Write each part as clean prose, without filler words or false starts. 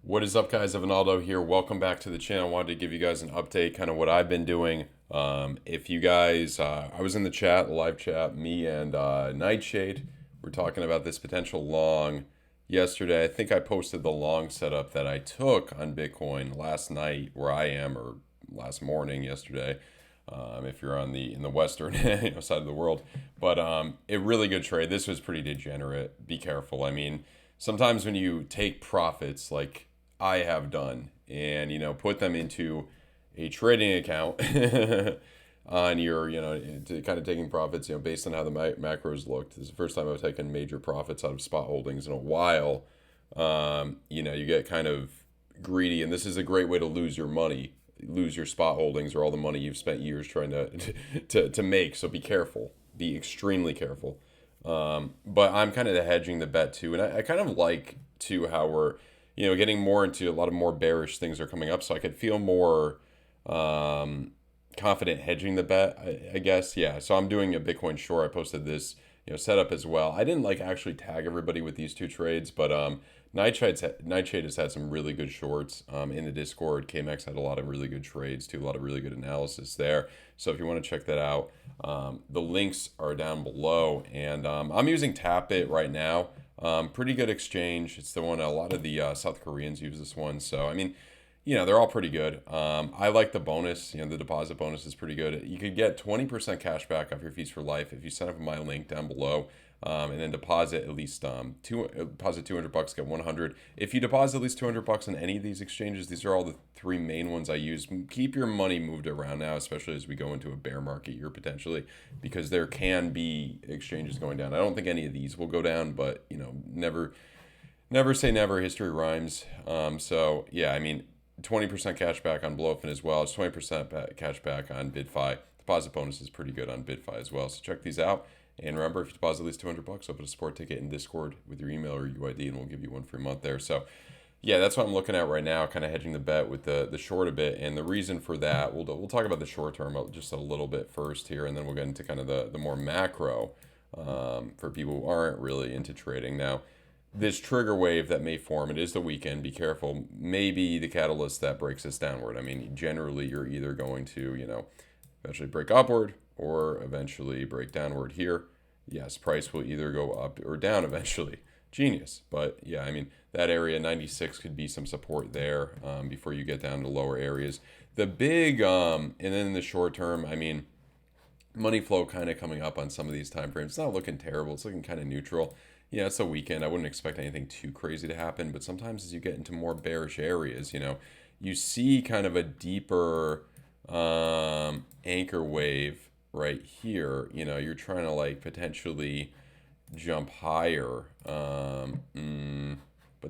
What is up, guys? Evanaldo here. Welcome back to the channel. I wanted to give you guys an update, kind of what I've been doing. If you guys, I was in the chat, the live chat, me and Nightshade. We're talking about this potential long yesterday. I think I posted the long setup that I took on Bitcoin last night, where I am, or last morning yesterday. If you're on in the western side of the world, but a really good trade. This was pretty degenerate. Be careful. I mean, sometimes when you take profits like I have done and put them into a trading account on your to kind of taking profits based on how the macros looked. This is the first time I've taken major profits out of spot holdings in a while. You get kind of greedy, and this is a great way to lose your money, lose your spot holdings or all the money you've spent years trying to make. So be careful, be extremely careful. But I'm kind of hedging the bet too, and I kind of like to how we're getting more into a lot of more bearish things are coming up, so I could feel more confident hedging the bet, I guess. Yeah, so I'm doing a Bitcoin short. I posted this setup as well. I didn't actually tag everybody with these two trades, but Nightshade has had some really good shorts in the Discord. KMX had a lot of really good trades too, a lot of really good analysis there. So if you want to check that out, the links are down below. And I'm using TapBit right now. Pretty good exchange. It's the one a lot of the South Koreans use this one. So I mean, they're all pretty good. I like the bonus. The deposit bonus is pretty good. You could get 20% cash back off your fees for life if you sign up with my link down below. And then deposit at least deposit $200, get 100. If you deposit at least $200 in any of these exchanges, these are all the three main ones I use. Keep your money moved around now, especially as we go into a bear market year potentially, because there can be exchanges going down. I don't think any of these will go down, but never say never. History rhymes. So yeah, I mean, 20% cash back on BloFin as well. It's 20% cash back on BYDFI. Deposit bonus is pretty good on BYDFI as well. So check these out. And remember, if you deposit at least $200, open a support ticket in Discord with your email or UID, and we'll give you one free month there. So, yeah, that's what I'm looking at right now, kind of hedging the bet with the short a bit. And the reason for that, we'll talk about the short term just a little bit first here, and then we'll get into kind of the more macro for people who aren't really into trading. Now, this trigger wave that may form, it is the weekend. Be careful. Maybe the catalyst that breaks us downward. I mean, generally, you're either going to, eventually break upward or eventually break downward here. Yes, price will either go up or down eventually. Genius. But yeah, I mean, that area 96 could be some support there before you get down to lower areas. The big, and then in the short term, I mean, money flow kind of coming up on some of these time frames. It's not looking terrible. It's looking kind of neutral. Yeah, it's a weekend. I wouldn't expect anything too crazy to happen. But sometimes as you get into more bearish areas, you see kind of a deeper anchor wave right here. You're trying to potentially jump higher, but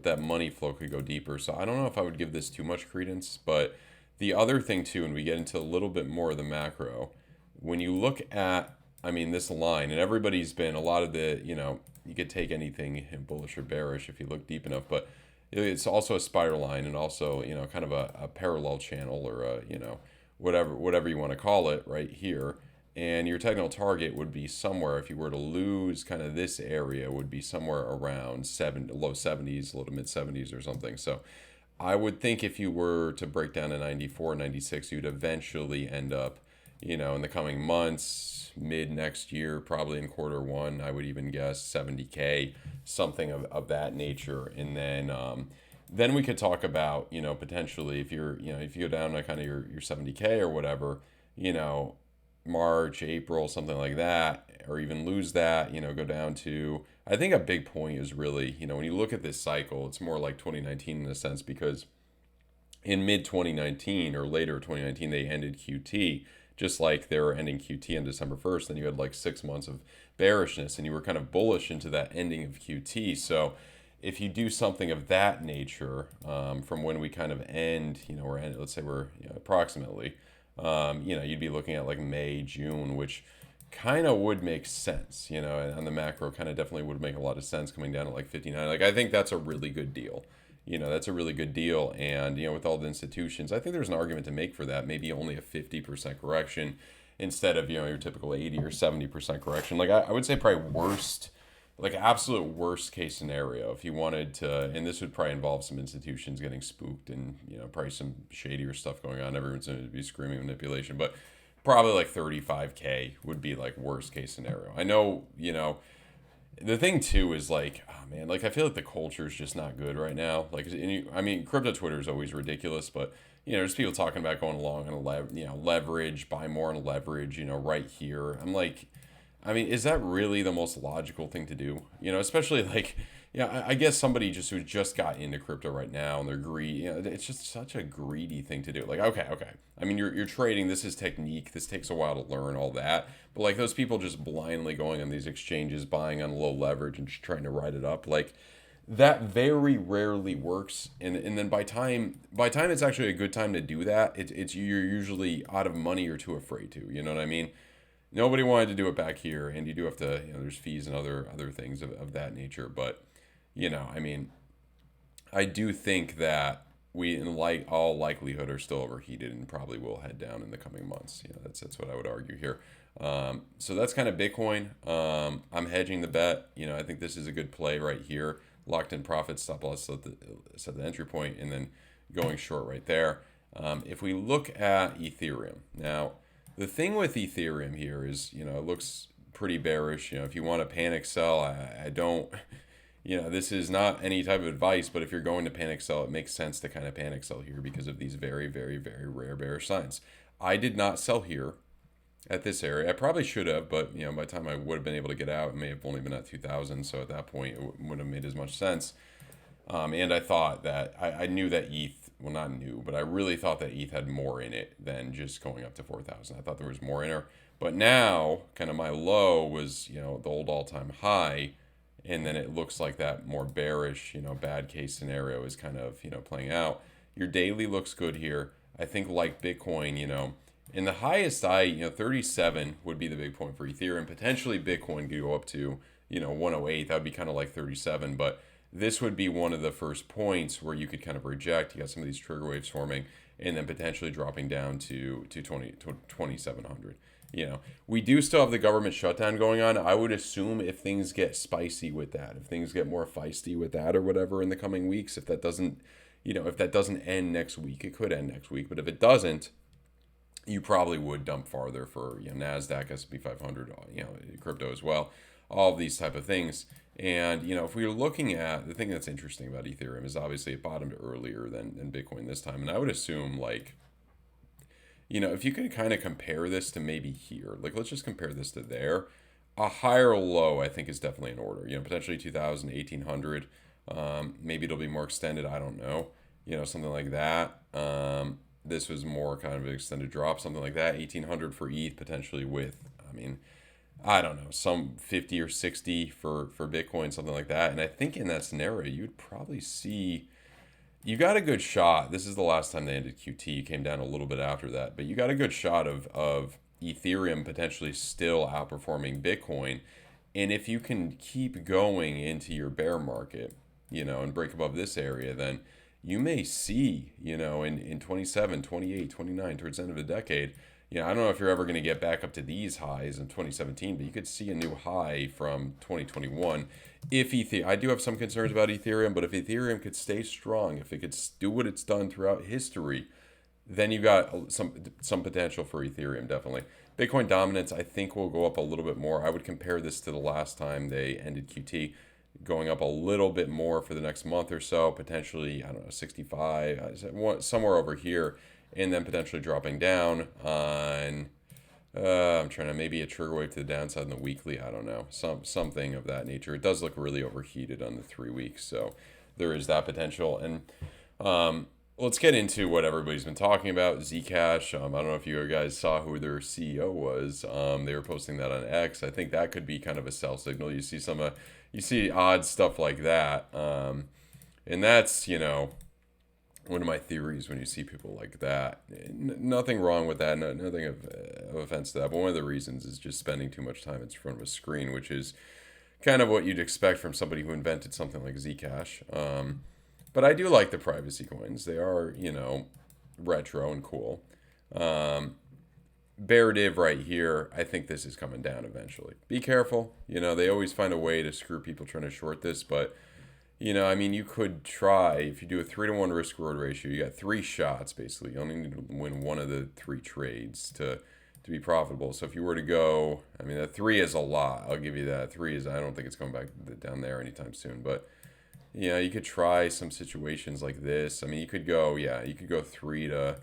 that money flow could go deeper. So I don't know if I would give this too much credence. But the other thing too, and we get into a little bit more of the macro, when you look at, I mean, this line, and everybody's been, a lot of the, you could take anything bullish or bearish if you look deep enough, but it's also a spider line, and also kind of a parallel channel, or a whatever you want to call it right here. And your technical target would be somewhere, if you were to lose kind of this area, would be somewhere around low 70s, low to mid 70s or something. So I would think if you were to break down to 94, 96, you'd eventually end up, in the coming months, mid next year, probably in quarter one, I would even guess 70K, something of that nature. And then we could talk about, potentially if if you go down to kind of your 70K or whatever, March, April, something like that, or even lose that, go down to, I think a big point is really, when you look at this cycle, it's more like 2019 in a sense, because in mid 2019 or later 2019, they ended QT, just like they were ending QT on December 1st. Then you had 6 months of bearishness, and you were kind of bullish into that ending of QT. So if you do something of that nature, from when we kind of end, let's say we're approximately, you'd be looking at May, June, which kind of would make sense, and on the macro kind of definitely would make a lot of sense coming down to 59. I think that's a really good deal. That's a really good deal. And, with all the institutions, I think there's an argument to make for that. Maybe only a 50% correction instead of, your typical 80 or 70% correction. I would say probably worst like absolute worst case scenario, if you wanted to, and this would probably involve some institutions getting spooked and, probably some shadier stuff going on. Everyone's going to be screaming manipulation, but probably like 35K would be like worst case scenario. I know, the thing too is like, oh man, like I feel like the culture is just not good right now. Like, I mean, crypto Twitter is always ridiculous, but there's people talking about going long on leverage, buy more on leverage, right here. I'm like, I mean, is that really the most logical thing to do? Especially like, yeah, I guess somebody just who just got into crypto right now and they're greedy. It's just such a greedy thing to do. Like, okay. I mean, you're trading. This is technique. This takes a while to learn all that. But like those people just blindly going on these exchanges, buying on low leverage and just trying to ride it up, like that very rarely works. And then by time it's actually a good time to do that, it's you're usually out of money or too afraid to. You know what I mean? Nobody wanted to do it back here, and you do have to, there's fees and other things of that nature. But, I mean, I do think that we, in all likelihood, are still overheated and probably will head down in the coming months. That's what I would argue here. So that's kind of Bitcoin. I'm hedging the bet. I think this is a good play right here. Locked in profit, stop loss set the entry point, and then going short right there. If we look at Ethereum now. The thing with Ethereum here is, it looks pretty bearish. If you want to panic sell, I don't, this is not any type of advice, but if you're going to panic sell, it makes sense to kind of panic sell here because of these very, very, very rare bearish signs. I did not sell here at this area. I probably should have, but, by the time I would have been able to get out, it may have only been at 2,000. So at that point, it wouldn't have made as much sense. And I thought that I knew that ETH, well, not new, but I really thought that ETH had more in it than just going up to 4,000. I thought there was more in her. But now, kind of my low was, the old all-time high. And then it looks like that more bearish, bad case scenario is kind of, playing out. Your daily looks good here. I think like Bitcoin, in the highest 37 would be the big point for Ethereum. Potentially Bitcoin could go up to, 108. That would be kind of like 37. But this would be one of the first points where you could kind of reject. You got some of these trigger waves forming and then potentially dropping down to 2,700. We do still have the government shutdown going on. I would assume if things get spicy with that, if things get more feisty with that or whatever in the coming weeks, if that doesn't end next week, it could end next week. But if it doesn't, you probably would dump farther for NASDAQ, S&P 500, crypto as well, all of these type of things. And, if we were looking at the thing that's interesting about Ethereum is obviously it bottomed earlier than Bitcoin this time. And I would assume like, if you could kind of compare this to maybe here, like let's just compare this to there, a higher low I think is definitely in order, potentially 2,000, 1,800. Maybe it'll be more extended. I don't know, something like that. This was more kind of an extended drop, something like that. 1,800 for ETH potentially with, I don't know, some 50 or 60 for Bitcoin, something like that. And I think in that scenario, you'd probably see, you got a good shot. This is the last time they ended QT, came down a little bit after that. But you got a good shot of Ethereum potentially still outperforming Bitcoin. And if you can keep going into your bear market, and break above this area, then you may see, in 27, 28, 29, towards the end of the decade, I don't know if you're ever going to get back up to these highs in 2017, but you could see a new high from 2021. I do have some concerns about Ethereum, but if Ethereum could stay strong, if it could do what it's done throughout history, then you got some potential for Ethereum, definitely. Bitcoin dominance, I think, will go up a little bit more. I would compare this to the last time they ended QT, going up a little bit more for the next month or so, potentially, I don't know, 65, somewhere over here. And then potentially dropping down on, I'm trying to, maybe a trigger wave to the downside in the weekly. I don't know, something of that nature. It does look really overheated on the 3 weeks, so there is that potential. And let's get into what everybody's been talking about. Zcash. I don't know if you guys saw who their CEO was. They were posting that on X. I think that could be kind of a sell signal. You see odd stuff like that, and that's one of my theories when you see people like that. Nothing wrong with that, nothing of offense to that, but one of the reasons is just spending too much time in front of a screen, which is kind of what you'd expect from somebody who invented something like Zcash. But I do like the privacy coins. They are, retro and cool. bear div right here. I think this is coming down eventually. Be careful. They always find a way to screw people trying to short this, but I mean, you could try if you do a 3-to-1 risk reward ratio. You got three shots basically. You only need to win one of the three trades to be profitable. So if you were to go, I mean, that three is a lot. I'll give you that. Three is, I don't think it's going back down there anytime soon. But you could try some situations like this. I mean, you could go, you could go three to.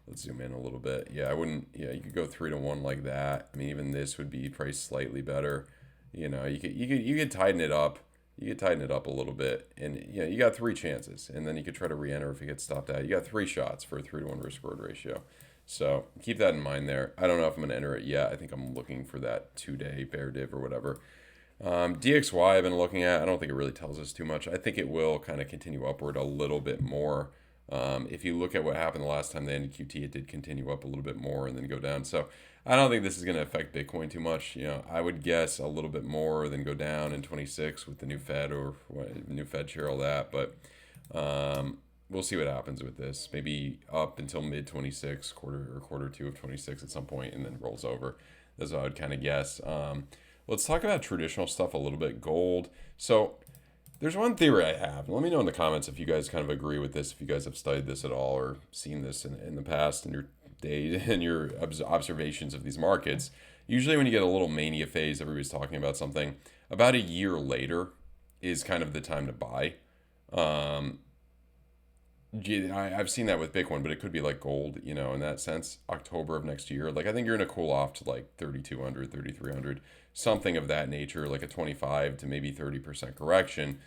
Let's zoom in a little bit. Yeah, I wouldn't. Yeah, you could go 3-to-1 like that. I mean, even this would be priced slightly better. You could tighten it up. You could tighten it up a little bit, and you got three chances, and then you could try to re-enter if it gets stopped out. You got three shots for a 3-to-1 risk reward ratio. So keep that in mind there. I don't know if I'm gonna enter it yet. I think I'm looking for that 2-day bear div or whatever. DXY I've been looking at. I don't think it really tells us too much. I think it will kind of continue upward a little bit more. If you look at what happened the last time they ended QT, it did continue up a little bit more and then go down. So I don't think this is going to affect Bitcoin too much. I would guess a little bit more than go down in 26 with the new Fed or new Fed chair, all that. But we'll see what happens with this. Maybe up until mid 26, quarter two of 26 at some point, and then rolls over. That's what I would kind of guess. Let's talk about traditional stuff a little bit. Gold. So there's one theory I have. Let me know in the comments if you guys kind of agree with this, if you guys have studied this at all or seen this in the past in your days and your observations of these markets. Usually when you get a little mania phase, everybody's talking about something, about a year later is kind of the time to buy. I've seen that with Bitcoin, but it could be like gold, in that sense. October of next year. Like, I think you're going to cool off to like 3,200, 3,300, something of that nature, like a 25 to maybe 30% correction.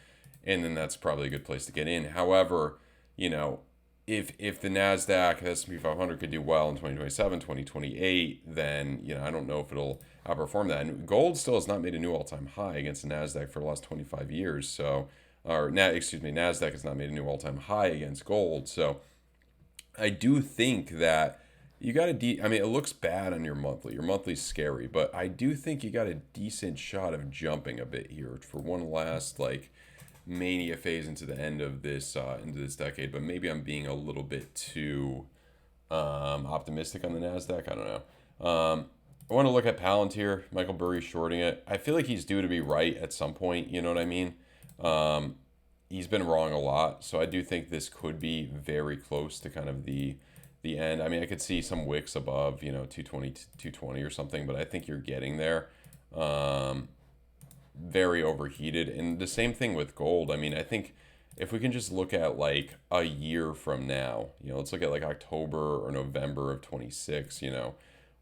And then that's probably a good place to get in. However, if the NASDAQ, S&P 500 could do well in 2027, 2028, then, I don't know if it'll outperform that. And gold still has not made a new all-time high against the NASDAQ for the last 25 years. So, NASDAQ has not made a new all-time high against gold. So I do think that you got I mean, it looks bad on your monthly. Your monthly's scary, but I do think you got a decent shot of jumping a bit here for one last, mania phase into the end of this decade. But maybe I'm being a little bit too optimistic on the NASDAQ. I don't know. I want to look at Palantir. Michael Burry's shorting it. I feel like he's due to be right at some point. You know what I mean? He's been wrong a lot, so I do think this could be very close to kind of the end. I mean, I could see some wicks above, 220, 220 or something, but I think you're getting there. Very overheated, and the same thing with gold. I mean, I think if we can just look at a year from now, let's look at October or November of 26,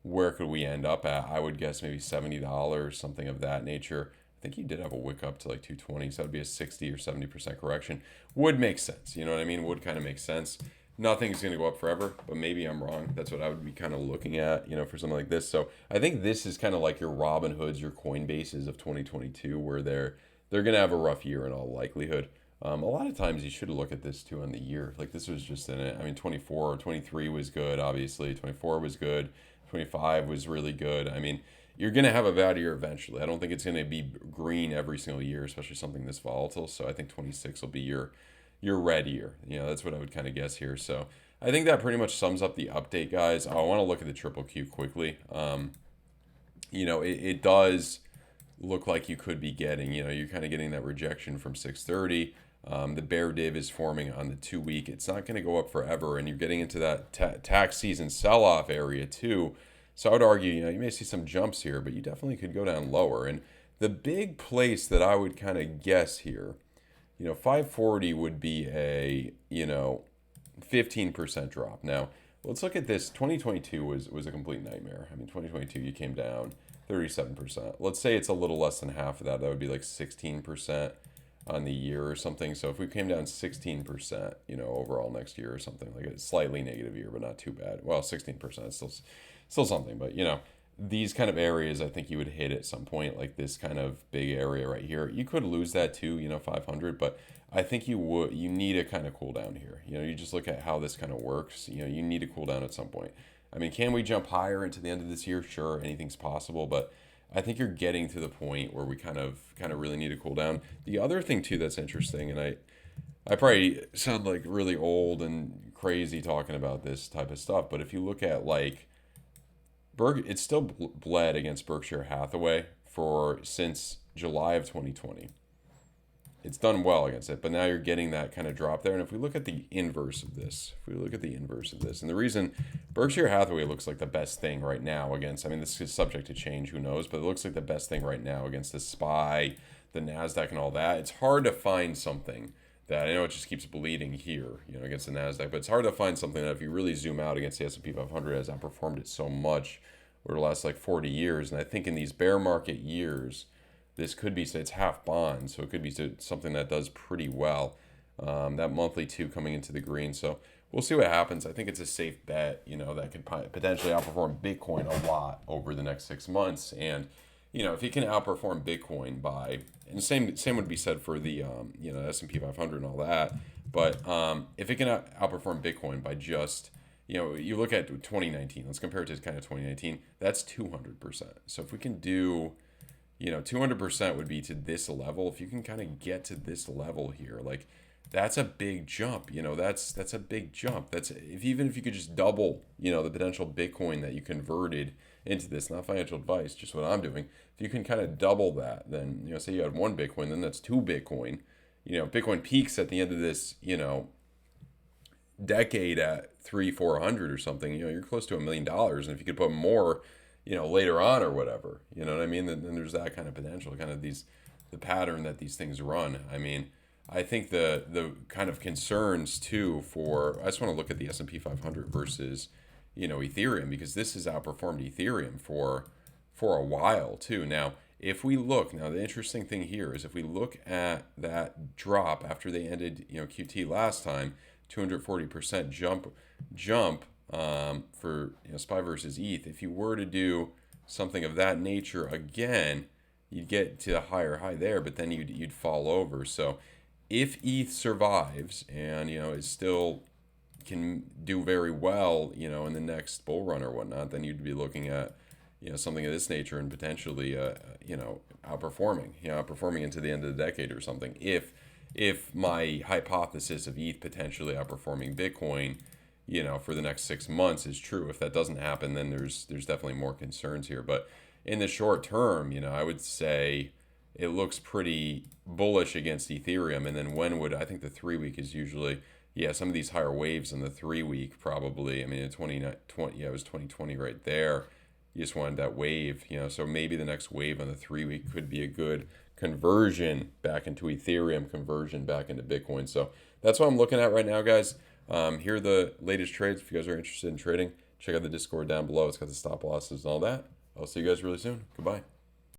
where could we end up at? I would guess maybe $70, something of that nature. I think he did have a wick up to 220, so that would be a 60 or 70% correction. Would make sense, you know what I mean? Would kind of make sense. Nothing's going to go up forever, but maybe I'm wrong. That's what I would be kind of looking at, for something like this. So I think this is kind of like your Robinhoods, your Coinbases of 2022, where they're going to have a rough year in all likelihood. A lot of times you should look at this too on the year. This was just in it. I mean, 24 or 23 was good, obviously. 24 was good. 25 was really good. I mean, you're going to have a bad year eventually. I don't think it's going to be green every single year, especially something this volatile. So I think 26 will be your red year. That's what I would kind of guess here. So I think that pretty much sums up the update, guys. I want to look at the triple Q quickly. It does look like you could be getting, you're kind of getting that rejection from 630. The bear div is forming on the 2-week. It's not going to go up forever, and you're getting into that tax season sell-off area too. So I would argue, you may see some jumps here, but you definitely could go down lower. And the big place that I would kind of guess here, 540 would be a, 15% drop. Now, let's look at this. 2022 was a complete nightmare. I mean, 2022, you came down 37%. Let's say it's a little less than half of that. That would be 16% on the year or something. So if we came down 16%, overall next year or something, a slightly negative year, but not too bad. Well, 16% is still something, but these kind of areas I think you would hit at some point, like this kind of big area right here. You could lose that too, 500, but I think you need a kind of cool down here. You just look at how this kind of works. You need to cool down at some point. I mean, can we jump higher into the end of this year? Sure, anything's possible, but I think you're getting to the point where we kind of really need to cool down. The other thing too that's interesting, and I probably sound really old and crazy talking about this type of stuff, but if you look at It's still bled against Berkshire Hathaway for since July of 2020. It's done well against it, but now you're getting that kind of drop there. And if we look at the inverse of this, and the reason Berkshire Hathaway looks like the best thing right now against, I mean, this is subject to change, who knows, but it looks like the best thing right now against the SPY, the NASDAQ, and all that. It's hard to find something that, I know it just keeps bleeding here, against the NASDAQ, but it's hard to find something that if you really zoom out against the S&P 500 has outperformed it so much over the last like 40 years. And I think in these bear market years, this could be, say, it's half bond, so it could be something that does pretty well. That monthly two coming into the green, so we'll see what happens. I think it's a safe bet, that could potentially outperform Bitcoin a lot over the next 6 months. And if you can outperform Bitcoin by, and same would be said for the S&P 500 and all that. But if it can outperform Bitcoin by just, you look at 2019. Let's compare it to kind of 2019. That's 200%. So if we can do 200% would be to this level. If you can kind of get to this level here, like that's a big jump. That's a big jump. Even if you could just double, the potential Bitcoin that you converted into this, not financial advice, just what I'm doing. If you can kind of double that, then, say you had 1 Bitcoin, then that's 2 Bitcoin. Bitcoin peaks at the end of this, decade at 300-400 or something. You're close to $1 million. And if you could put more, later on or whatever, you know what I mean? Then there's that kind of potential, kind of the pattern that these things run. I mean, I think the kind of concerns too I just want to look at the S&P 500 versus, Ethereum, because this has outperformed Ethereum for a while too. Now, the interesting thing here is if we look at that drop after they ended, QT last time, 240% jump for SPY versus ETH. If you were to do something of that nature again, you'd get to a higher high there, but then you'd fall over. So if ETH survives and is still can do very well, in the next bull run or whatnot, then you'd be looking at something of this nature and potentially outperforming into the end of the decade or something. If my hypothesis of ETH potentially outperforming Bitcoin, for the next 6 months is true. If that doesn't happen, then there's definitely more concerns here. But in the short term, I would say it looks pretty bullish against Ethereum. And then I think the 3-week is usually, some of these higher waves in the 3-week probably. I mean, in 2020, it was 2020 right there. You just wanted that wave, so maybe the next wave on the 3-week could be a good conversion back into Ethereum, conversion back into Bitcoin. So that's what I'm looking at right now, guys. Here are the latest trades. If you guys are interested in trading, check out the Discord down below. It's got the stop losses and all that. I'll see you guys really soon. Goodbye.